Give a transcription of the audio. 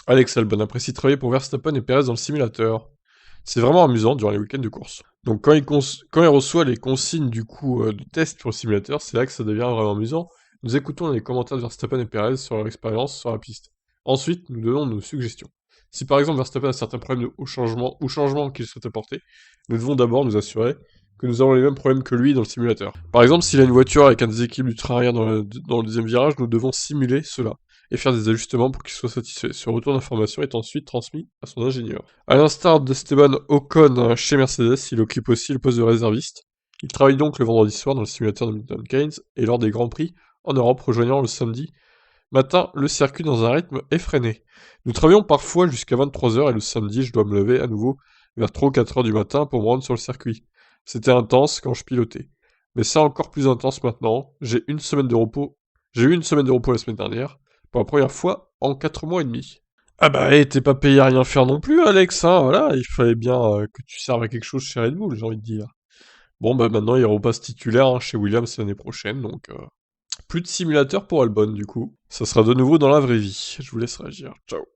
Alex Albon apprécie travailler pour Verstappen et Perez dans le simulateur. C'est vraiment amusant durant les week-ends de course. Donc quand il reçoit les consignes du coup de test pour le simulateur, c'est là que ça devient vraiment amusant. Nous écoutons les commentaires de Verstappen et Perez sur leur expérience sur la piste. Ensuite, nous donnons nos suggestions. Si par exemple Verstappen a certains problèmes ou changements qu'il souhaite apporter, nous devons d'abord nous assurer que nous avons les mêmes problèmes que lui dans le simulateur. Par exemple, s'il a une voiture avec un déséquilibre du train arrière dans le deuxième virage, nous devons simuler cela et faire des ajustements pour qu'il soit satisfait. Ce retour d'information est ensuite transmis à son ingénieur. À l'instar d'Esteban Ocon chez Mercedes, il occupe aussi le poste de réserviste. Il travaille donc le vendredi soir dans le simulateur de Milton Keynes et lors des Grands Prix en Europe, rejoignant le samedi matin le circuit dans un rythme effréné. Nous travaillons parfois jusqu'à 23h et le samedi, je dois me lever à nouveau vers 3 ou 4h du matin pour me rendre sur le circuit. C'était intense quand je pilotais. Mais c'est encore plus intense maintenant. J'ai une semaine de repos. J'ai eu une semaine de repos la semaine dernière, pour la première fois en 4 mois et demi. Ah bah, t'es pas payé à rien faire non plus, Alex, hein, voilà, il fallait bien que tu serves à quelque chose chez Red Bull, j'ai envie de dire. Bon, bah maintenant, il repasse titulaire hein, chez Williams l'année prochaine, donc plus de simulateur pour Albon, du coup. Ça sera de nouveau dans la vraie vie. Je vous laisse réagir. Ciao.